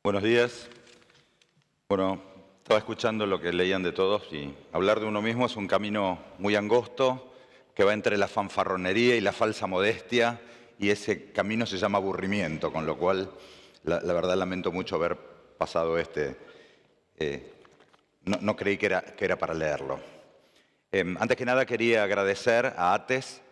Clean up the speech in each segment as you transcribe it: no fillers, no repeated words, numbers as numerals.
Buenos días. Bueno, estaba escuchando lo que leían de todos y hablar de uno mismo es un camino muy angosto que va entre la fanfarronería y la falsa modestia, y ese camino se llama aburrimiento, con lo cual la verdad lamento mucho haber pasado no creí que era para leerlo. Antes que nada quería agradecer a ATES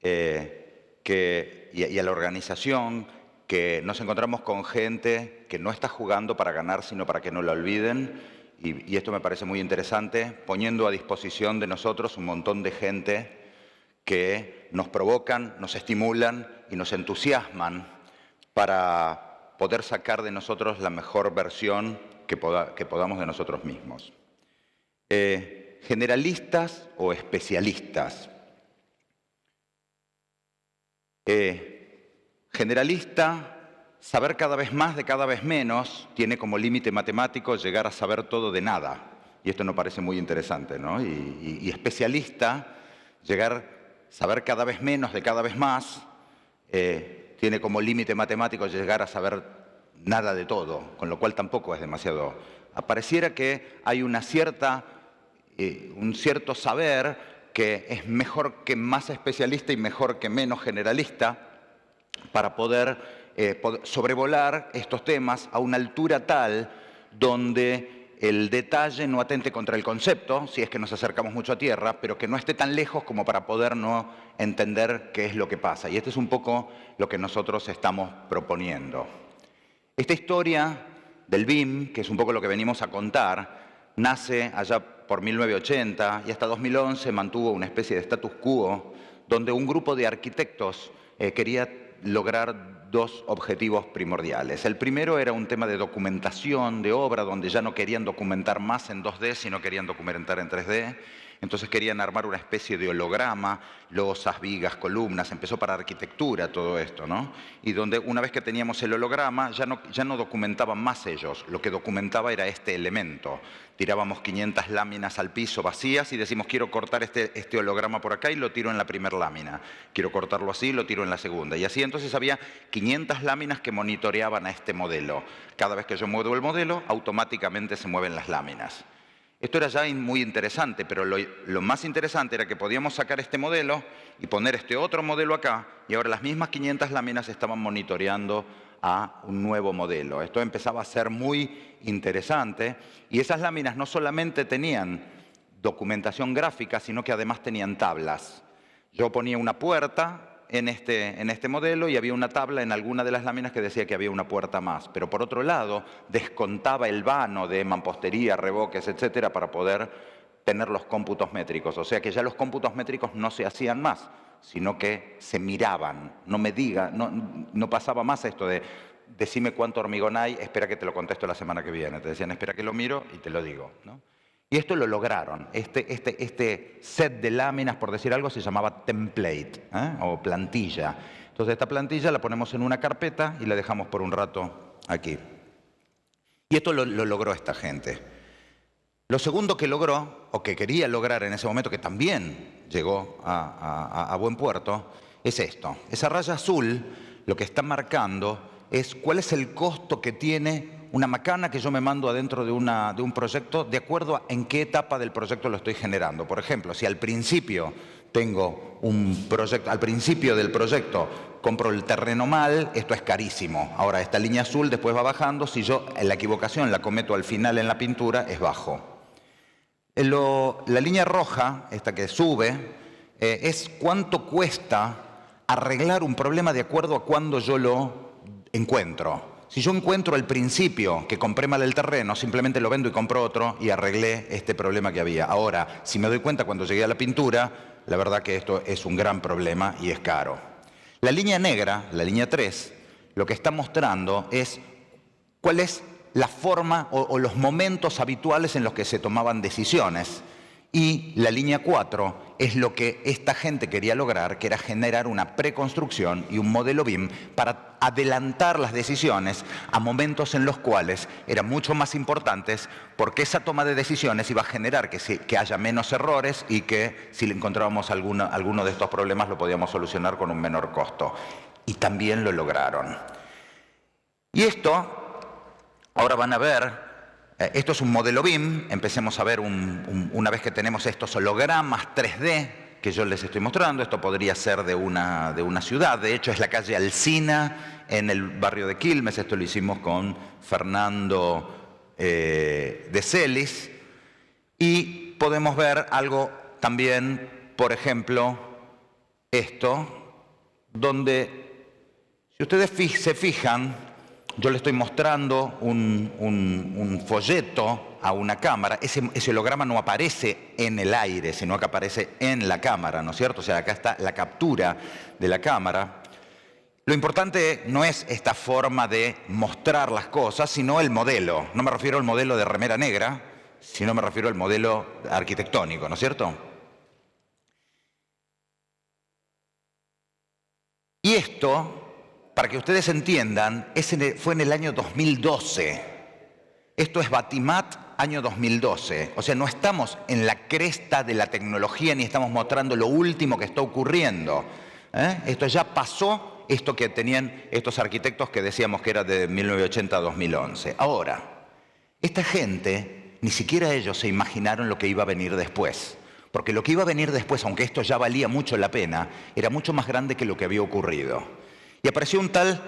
y a la organización, que nos encontramos con gente que no está jugando para ganar, sino para que no la olviden, y esto me parece muy interesante, poniendo a disposición de nosotros un montón de gente que nos provocan, nos estimulan y nos entusiasman para poder sacar de nosotros la mejor versión que podamos de nosotros mismos. Generalistas o especialistas. Generalista, saber cada vez más de cada vez menos, tiene como límite matemático llegar a saber todo de nada. Y esto nos parece muy interesante, ¿no? Y especialista, saber cada vez menos de cada vez más, tiene como límite matemático llegar a saber nada de todo, con lo cual tampoco es demasiado. Pareciera que hay un cierto saber que es mejor que más especialista y mejor que menos generalista, para poder sobrevolar estos temas a una altura tal donde el detalle no atente contra el concepto, si es que nos acercamos mucho a tierra, pero que no esté tan lejos como para poder no entender qué es lo que pasa. Y este es un poco lo que nosotros estamos proponiendo. Esta historia del BIM, que es un poco lo que venimos a contar, nace allá por 1980 y hasta 2011 mantuvo una especie de status quo donde un grupo de arquitectos quería lograr dos objetivos primordiales. El primero era un tema de documentación de obra, donde ya no querían documentar más en 2D, sino querían documentar en 3D. Entonces querían armar una especie de holograma, losas, vigas, columnas. Empezó para arquitectura todo esto, ¿no? Y donde una vez que teníamos el holograma, ya no documentaban más ellos. Lo que documentaba era este elemento. Tirábamos 500 láminas al piso vacías y decimos, quiero cortar este holograma por acá y lo tiro en la primera lámina. Quiero cortarlo así y lo tiro en la segunda. Y así entonces había 500 láminas que monitoreaban a este modelo. Cada vez que yo muevo el modelo, automáticamente se mueven las láminas. Esto era ya muy interesante, pero lo más interesante era que podíamos sacar este modelo y poner este otro modelo acá, y ahora las mismas 500 láminas estaban monitoreando a un nuevo modelo. Esto empezaba a ser muy interesante, y esas láminas no solamente tenían documentación gráfica, sino que además tenían tablas. Yo ponía una puerta en este modelo y había una tabla en alguna de las láminas que decía que había una puerta más. Pero por otro lado, descontaba el vano de mampostería, revoques, etcétera, para poder tener los cómputos métricos. O sea que ya los cómputos métricos no se hacían más, sino que se miraban. No pasaba más esto de decime cuánto hormigón hay, espera que te lo contesto la semana que viene. Te decían, espera que lo miro y te lo digo, ¿no? Y esto lo lograron. Este set de láminas, por decir algo, se llamaba template, o plantilla. Entonces esta plantilla la ponemos en una carpeta y la dejamos por un rato aquí. Y esto lo logró esta gente. Lo segundo que logró, o que quería lograr en ese momento, que también llegó a buen puerto, es esto. Esa raya azul lo que está marcando es cuál es el costo que tiene una macana que yo me mando adentro de un proyecto, de acuerdo a en qué etapa del proyecto lo estoy generando. Por ejemplo, si al principio tengo un proyecto, al principio del proyecto compro el terreno mal, esto es carísimo. Ahora, esta línea azul después va bajando, si yo la equivocación la cometo al final en la pintura, es bajo. La línea roja, esta que sube, es cuánto cuesta arreglar un problema de acuerdo a cuándo yo lo encuentro. Si yo encuentro al principio que compré mal el terreno, simplemente lo vendo y compro otro y arreglé este problema que había. Ahora, si me doy cuenta cuando llegué a la pintura, la verdad que esto es un gran problema y es caro. La línea negra, la línea 3, lo que está mostrando es cuál es la forma o los momentos habituales en los que se tomaban decisiones. Y la línea 4 es lo que esta gente quería lograr, que era generar una preconstrucción y un modelo BIM para adelantar las decisiones a momentos en los cuales eran mucho más importantes, porque esa toma de decisiones iba a generar que haya menos errores y que si le encontrábamos alguno de estos problemas lo podíamos solucionar con un menor costo. Y también lo lograron. Y esto Ahora van a ver, esto es un modelo BIM, empecemos a ver una vez que tenemos estos hologramas 3D que yo les estoy mostrando. Esto podría ser de una ciudad, de hecho es la calle Alsina en el barrio de Quilmes. Esto lo hicimos con Fernando de Celis, y podemos ver algo también, por ejemplo, esto, donde si ustedes se fijan, yo le estoy mostrando un folleto a una cámara. Ese holograma no aparece en el aire, sino que aparece en la cámara, ¿no es cierto? O sea, acá está la captura de la cámara. Lo importante no es esta forma de mostrar las cosas, sino el modelo. No me refiero al modelo de remera negra, sino me refiero al modelo arquitectónico, ¿no es cierto? Y esto, para que ustedes entiendan, fue en el año 2012. Esto es Batimat, año 2012. O sea, no estamos en la cresta de la tecnología ni estamos mostrando lo último que está ocurriendo. Esto ya pasó, esto que tenían estos arquitectos que decíamos que era de 1980 a 2011. Ahora, esta gente, ni siquiera ellos se imaginaron lo que iba a venir después. Porque lo que iba a venir después, aunque esto ya valía mucho la pena, era mucho más grande que lo que había ocurrido. Y apareció un tal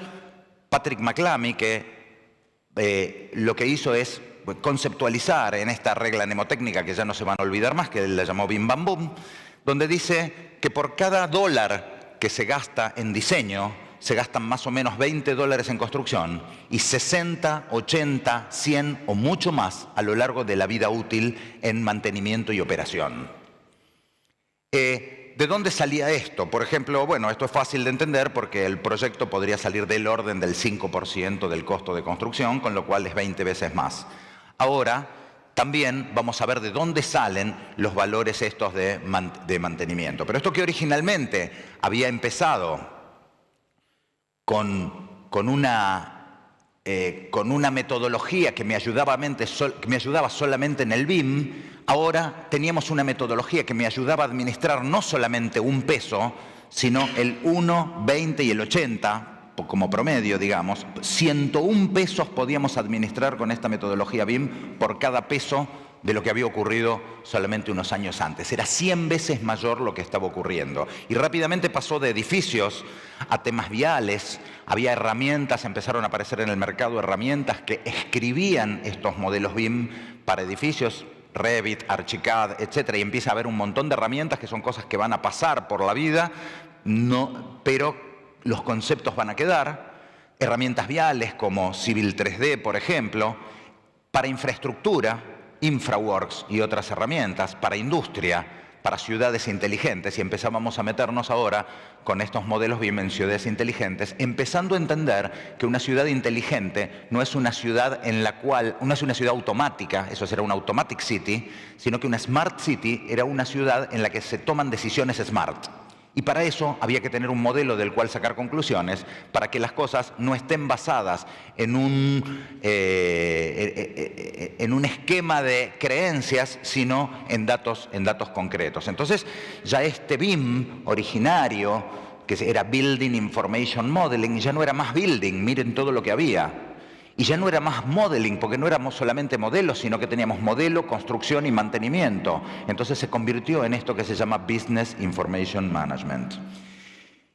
Patrick McClammy que lo que hizo es conceptualizar en esta regla mnemotécnica que ya no se van a olvidar más, que él la llamó Bim Bam Boom, donde dice que por cada dólar que se gasta en diseño, se gastan más o menos $20 en construcción y 60, 80, 100 o mucho más a lo largo de la vida útil en mantenimiento y operación. ¿De dónde salía esto? Por ejemplo, bueno, esto es fácil de entender porque el proyecto podría salir del orden del 5% del costo de construcción, con lo cual es 20 veces más. Ahora, también vamos a ver de dónde salen los valores estos de mantenimiento. Pero esto que originalmente había empezado con una metodología que me ayudaba solamente en el BIM, ahora teníamos una metodología que me ayudaba a administrar no solamente un peso, sino el 1, 20 y el 80, como promedio, digamos. 101 pesos podíamos administrar con esta metodología BIM por cada peso de lo que había ocurrido solamente unos años antes. Era 100 veces mayor lo que estaba ocurriendo. Y rápidamente pasó de edificios a temas viales. Había herramientas, empezaron a aparecer en el mercado herramientas que escribían estos modelos BIM para edificios, Revit, Archicad, etcétera, y empieza a haber un montón de herramientas que son cosas que van a pasar por la vida, pero los conceptos van a quedar. Herramientas viales como Civil 3D, por ejemplo, para infraestructura, InfraWorks y otras herramientas, para industria, para ciudades inteligentes, y empezábamos a meternos ahora con estos modelos BIM en ciudades inteligentes, empezando a entender que una ciudad inteligente no es una ciudad no es una ciudad automática, eso será una automatic city, sino que una smart city era una ciudad en la que se toman decisiones smart. Y para eso había que tener un modelo del cual sacar conclusiones para que las cosas no estén basadas en un esquema de creencias, sino en datos concretos. Entonces, ya este BIM originario, que era Building Information Modeling, ya no era más building, miren todo lo que había. Y ya no era más modeling, porque no éramos solamente modelos, sino que teníamos modelo, construcción y mantenimiento. Entonces se convirtió en esto que se llama Business Information Management.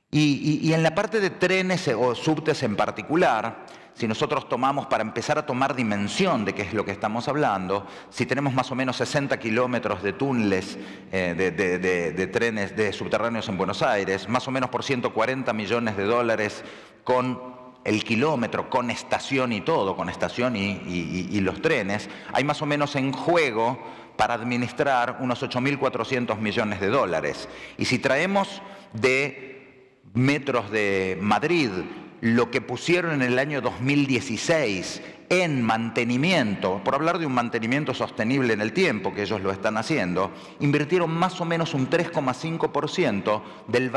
Y en la parte de trenes o subtes en particular, si nosotros tomamos, para empezar a tomar dimensión de qué es lo que estamos hablando, si tenemos más o menos 60 kilómetros de túneles de trenes de subterráneos en Buenos Aires, más o menos por $140 millones con el kilómetro, con estación y todo, con estación y los trenes, hay más o menos en juego para administrar unos $8.400 millones. Y si traemos de metros de Madrid lo que pusieron en el año 2016 en mantenimiento, por hablar de un mantenimiento sostenible en el tiempo, que ellos lo están haciendo, invirtieron más o menos un 3,5% del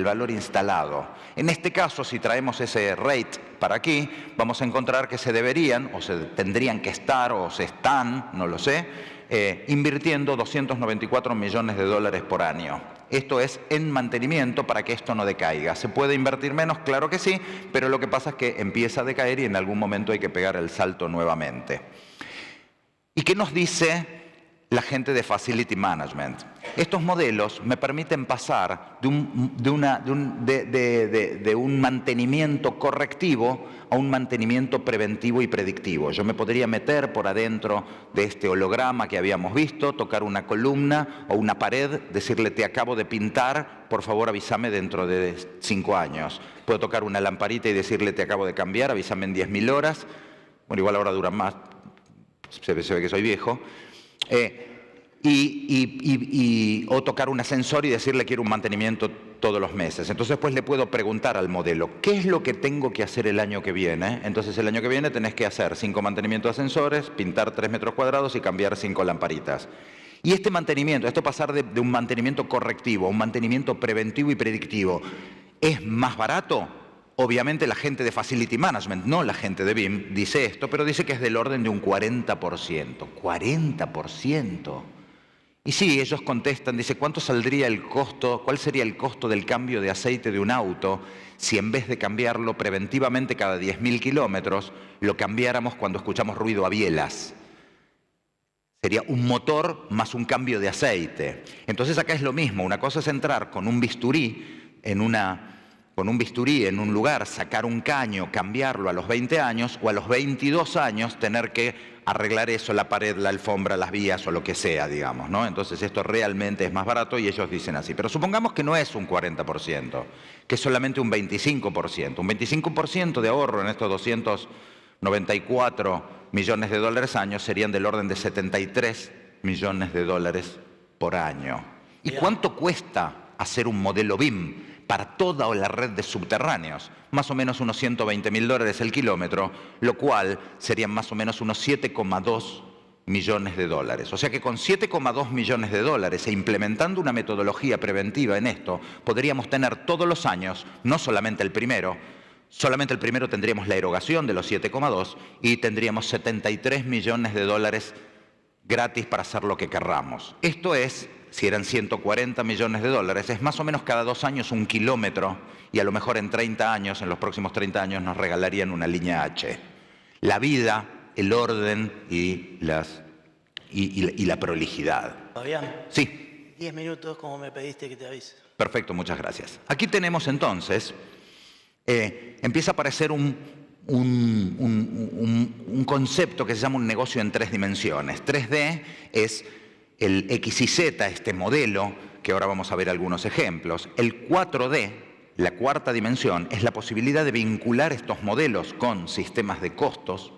valor instalado. En este caso, si traemos ese rate para aquí, vamos a encontrar que se deberían, o se tendrían que estar, o se están, no lo sé, invirtiendo 294 millones de dólares por año. Esto es en mantenimiento para que esto no decaiga. ¿Se puede invertir menos? Claro que sí, pero lo que pasa es que empieza a decaer y en algún momento hay que pegar el salto nuevamente. ¿Y qué nos dice la gente de Facility Management? Estos modelos me permiten pasar de un mantenimiento correctivo a un mantenimiento preventivo y predictivo. Yo me podría meter por adentro de este holograma que habíamos visto, tocar una columna o una pared, decirle te acabo de pintar, por favor avísame dentro de 5 años. Puedo tocar una lamparita y decirle te acabo de cambiar, avísame en 10.000 horas. Bueno, igual ahora duran más, se ve que soy viejo. O tocar un ascensor y decirle quiero un mantenimiento todos los meses. Entonces pues le puedo preguntar al modelo, ¿qué es lo que tengo que hacer el año que viene? Entonces el año que viene tenés que hacer 5 mantenimientos de ascensores, pintar 3 metros cuadrados y cambiar 5 lamparitas. Y este mantenimiento, esto pasar de un mantenimiento correctivo a un mantenimiento preventivo y predictivo, ¿es más barato? Obviamente la gente de Facility Management, no la gente de BIM, dice esto, pero dice que es del orden de un 40%. ¡40%! Y sí, ellos contestan, dice, ¿cuánto saldría el costo, cuál sería el costo del cambio de aceite de un auto si en vez de cambiarlo preventivamente cada 10.000 kilómetros, lo cambiáramos cuando escuchamos ruido a bielas? Sería un motor más un cambio de aceite. Entonces acá es lo mismo, una cosa es entrar con un bisturí en un lugar, sacar un caño, cambiarlo a los 20 años o a los 22 años tener que arreglar eso, la pared, la alfombra, las vías o lo que sea, digamos, ¿no? Entonces esto realmente es más barato y ellos dicen así. Pero supongamos que no es un 40%, que es solamente un 25%. Un 25% de ahorro en estos 294 millones de dólares año serían del orden de 73 millones de dólares por año. ¿Y cuánto cuesta hacer un modelo BIM para toda la red de subterráneos? Más o menos unos 120.000 dólares el kilómetro, lo cual serían más o menos unos 7,2 millones de dólares. O sea que con 7,2 millones de dólares e implementando una metodología preventiva en esto, podríamos tener todos los años, no solamente el primero tendríamos la erogación de los 7,2 y tendríamos 73 millones de dólares gratis para hacer lo que querramos. Esto es, si eran 140 millones de dólares, es más o menos cada 2 años un kilómetro y a lo mejor en 30 años, en los próximos 30 años, nos regalarían una línea H. La vida, el orden y la prolijidad. Fabián. Sí. 10 minutos como me pediste que te avise. Perfecto, muchas gracias. Aquí tenemos entonces, empieza a aparecer un concepto que se llama un negocio en 3 dimensiones. 3D es el X y Z, este modelo, que ahora vamos a ver algunos ejemplos. El 4D, la cuarta dimensión, es la posibilidad de vincular estos modelos con sistemas de costos,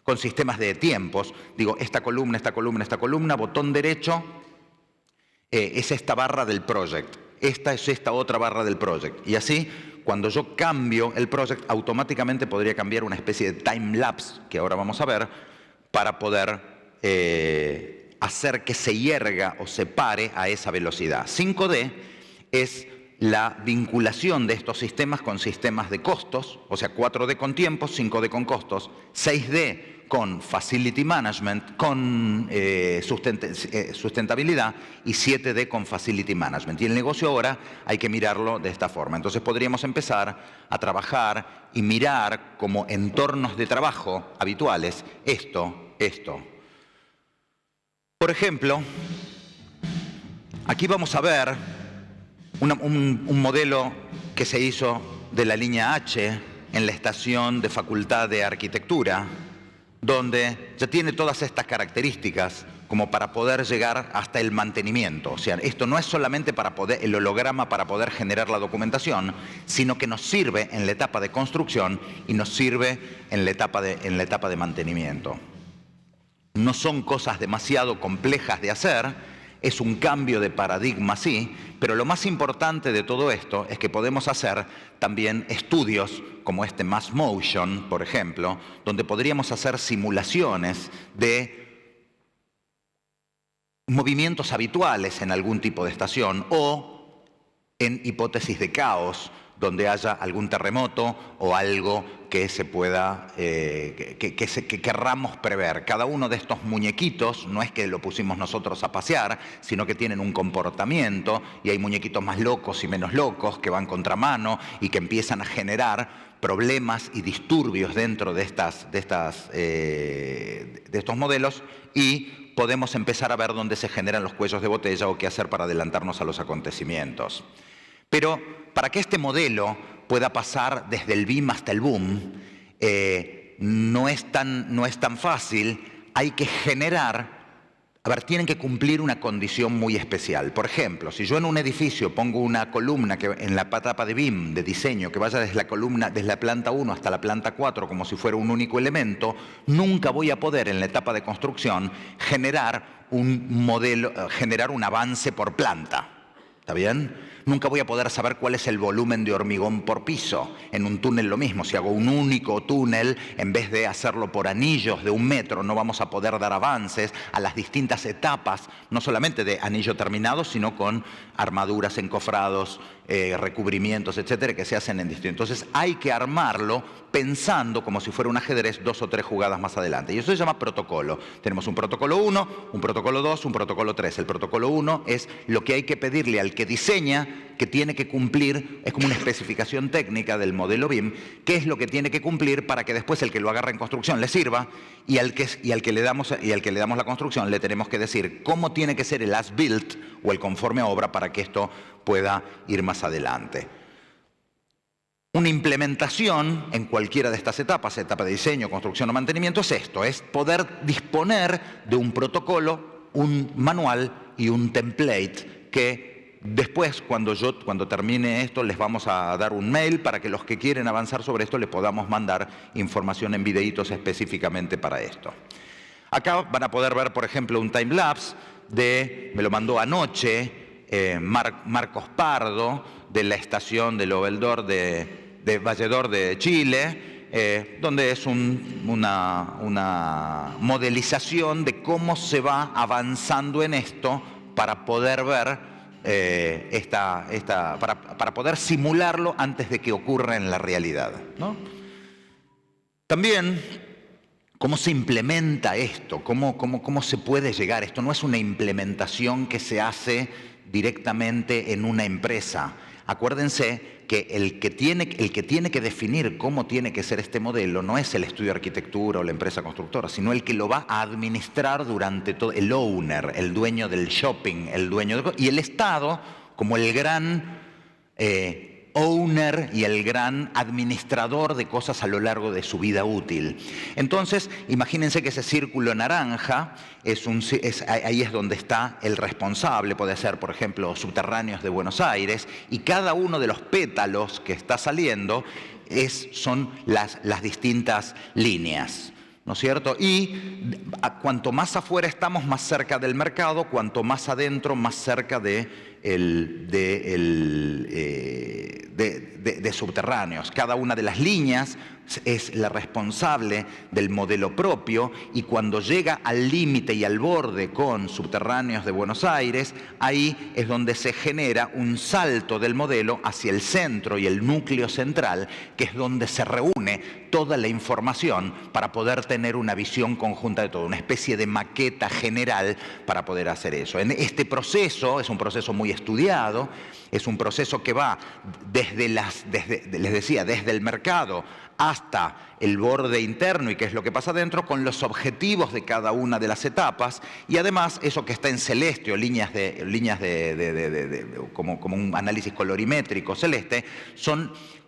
con sistemas de tiempos. Digo, esta columna, botón derecho, es esta barra del project. Esta es esta otra barra del project. Y así, cuando yo cambio el project, automáticamente podría cambiar una especie de time lapse, que ahora vamos a ver, para poder hacer que se hierga o se pare a esa velocidad. 5D es la vinculación de estos sistemas con sistemas de costos, o sea, 4D con tiempos, 5D con costos, 6D con Facility Management, con sustentabilidad y 7D con Facility Management. Y el negocio ahora hay que mirarlo de esta forma. Entonces podríamos empezar a trabajar y mirar como entornos de trabajo habituales esto. Por ejemplo, aquí vamos a ver un modelo que se hizo de la línea H en la estación de Facultad de Arquitectura, donde ya tiene todas estas características como para poder llegar hasta el mantenimiento. O sea, esto no es solamente para el holograma para poder generar la documentación, sino que nos sirve en la etapa de construcción y nos sirve en la etapa de mantenimiento. No son cosas demasiado complejas de hacer, es un cambio de paradigma, sí, pero lo más importante de todo esto es que podemos hacer también estudios como este Mass Motion, por ejemplo, donde podríamos hacer simulaciones de movimientos habituales en algún tipo de estación o en hipótesis de caos, donde haya algún terremoto o algo que se pueda, que querramos prever. Cada uno de estos muñequitos no es que lo pusimos nosotros a pasear, sino que tienen un comportamiento, y hay muñequitos más locos y menos locos que van contramano y que empiezan a generar problemas y disturbios dentro de estos modelos, y podemos empezar a ver dónde se generan los cuellos de botella o qué hacer para adelantarnos a los acontecimientos. Pero para que este modelo pueda pasar desde el BIM hasta el boom, no es tan fácil. Hay que generar, tienen que cumplir una condición muy especial. Por ejemplo, si yo en un edificio pongo una columna que en la etapa de BIM, de diseño, que vaya desde la planta 1 hasta la planta 4 como si fuera un único elemento, nunca voy a poder en la etapa de construcción generar un modelo, generar un avance por planta. ¿Está bien? Nunca voy a poder saber cuál es el volumen de hormigón por piso. En un túnel lo mismo. Si hago un único túnel, en vez de hacerlo por anillos de 1 metro, no vamos a poder dar avances a las distintas etapas, no solamente de anillo terminado, sino con armaduras, encofrados, recubrimientos, etcétera, que se hacen en distintos. Entonces hay que armarlo pensando como si fuera un ajedrez 2 o 3 jugadas más adelante. Y eso se llama protocolo. Tenemos un protocolo 1, un protocolo 2, un protocolo 3. El protocolo 1 es lo que hay que pedirle al que diseña, que tiene que cumplir, es como una especificación técnica del modelo BIM, qué es lo que tiene que cumplir para que después el que lo agarra en construcción le sirva, y al que le damos la construcción le tenemos que decir cómo tiene que ser el as-built o el conforme a obra para que esto pueda ir más adelante. Una implementación en cualquiera de estas etapas, etapa de diseño, construcción o mantenimiento, es esto, es poder disponer de un protocolo, un manual y un template que después, cuando termine esto, les vamos a dar un mail para que los que quieren avanzar sobre esto les podamos mandar información en videitos específicamente para esto. Acá van a poder ver, por ejemplo, un timelapse me lo mandó anoche Marcos Pardo, de la estación del Obeldor de Valledor de Chile, donde es una modelización de cómo se va avanzando en esto para poder ver, para poder simularlo antes de que ocurra en la realidad, ¿no? También, ¿cómo se implementa esto? ¿Cómo se puede llegar? Esto no es una implementación que se hace directamente en una empresa. Acuérdense que el que tiene que definir cómo tiene que ser este modelo no es el estudio de arquitectura o la empresa constructora, sino el que lo va a administrar durante todo, el owner, el dueño del shopping, y el Estado como el gran owner y el gran administrador de cosas a lo largo de su vida útil. Entonces, imagínense que ese círculo naranja, ahí es donde está el responsable, puede ser, por ejemplo, Subterráneos de Buenos Aires, y cada uno de los pétalos que está saliendo son las distintas líneas, ¿no es cierto? Y cuanto más afuera estamos, más cerca del mercado, cuanto más adentro, más cerca de Subterráneos. Cada una de las líneas es la responsable del modelo propio, y cuando llega al límite y al borde con Subterráneos de Buenos Aires, ahí es donde se genera un salto del modelo hacia el centro y el núcleo central, que es donde se reúne toda la información para poder tener una visión conjunta de todo, una especie de maqueta general para poder hacer eso. En este proceso, es un proceso muy estudiado, es un proceso que va desde el mercado hasta el borde interno y qué es lo que pasa adentro, con los objetivos de cada una de las etapas, y además eso que está en celeste o como un análisis colorimétrico celeste,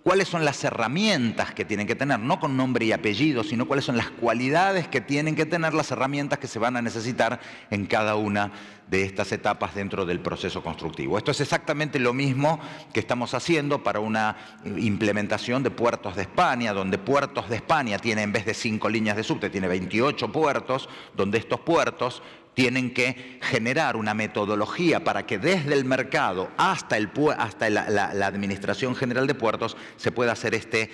cuáles son las herramientas que tienen que tener, no con nombre y apellido, sino cuáles son las cualidades que tienen que tener las herramientas que se van a necesitar en cada una de estas etapas dentro del proceso constructivo. Esto es exactamente lo mismo que estamos haciendo para una implementación de Puertos de España, donde Puertos de España tiene, en vez de 5 líneas de subte, tiene 28 puertos, donde estos puertos tienen que generar una metodología para que desde el mercado hasta la Administración General de Puertos se pueda hacer este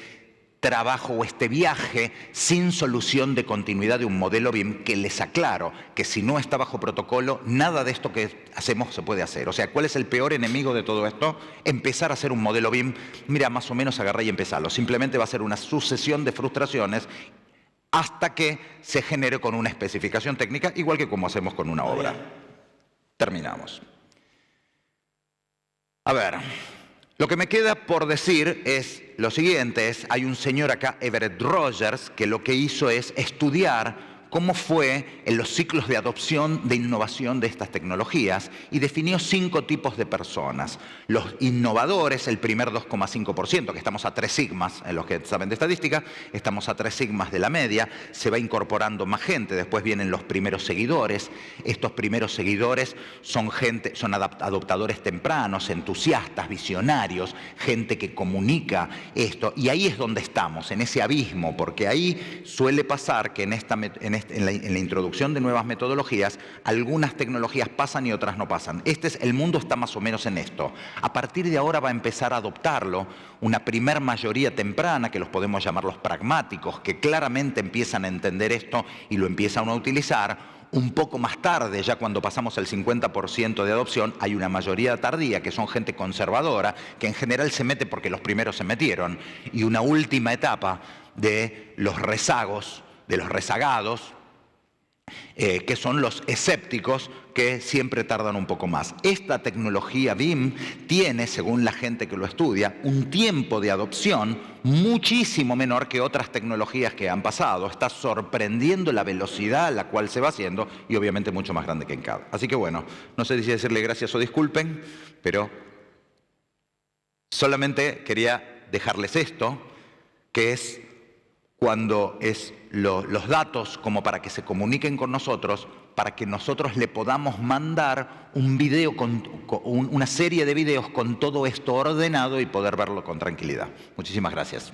trabajo o este viaje sin solución de continuidad de un modelo BIM, que les aclaro que si no está bajo protocolo, nada de esto que hacemos se puede hacer. O sea, ¿cuál es el peor enemigo de todo esto? Empezar a hacer un modelo BIM, mira, más o menos agarrá y empezalo. Simplemente va a ser una sucesión de frustraciones hasta que se genere con una especificación técnica, igual que como hacemos con una obra. Terminamos. A ver, lo que me queda por decir es lo siguiente, hay un señor acá, Everett Rogers, que lo que hizo es estudiar cómo fue en los ciclos de adopción de innovación de estas tecnologías y definió 5 tipos de personas. Los innovadores, el primer 2,5%, que estamos a 3 sigmas, en los que saben de estadística, estamos a 3 sigmas de la media, se va incorporando más gente, después vienen los primeros seguidores. Estos primeros seguidores son adoptadores tempranos, entusiastas, visionarios, gente que comunica esto, y ahí es donde estamos, en ese abismo, porque ahí suele pasar que en la introducción de nuevas metodologías, algunas tecnologías pasan y otras no pasan. El mundo está más o menos en esto. A partir de ahora va a empezar a adoptarlo una primer mayoría temprana, que los podemos llamar los pragmáticos, que claramente empiezan a entender esto y lo empiezan a utilizar. Un poco más tarde, ya cuando pasamos el 50% de adopción, hay una mayoría tardía, que son gente conservadora, que en general se mete porque los primeros se metieron, y una última etapa de los rezagos, de los rezagados, que son los escépticos, que siempre tardan un poco más. Esta tecnología BIM tiene, según la gente que lo estudia, un tiempo de adopción muchísimo menor que otras tecnologías que han pasado. Está sorprendiendo la velocidad a la cual se va haciendo, y obviamente mucho más grande que en CAD. Así que bueno, no sé si decirle gracias o disculpen, pero solamente quería dejarles esto, que es cuando es los datos como para que se comuniquen con nosotros, para que nosotros le podamos mandar un video, una serie de videos con todo esto ordenado y poder verlo con tranquilidad. Muchísimas gracias.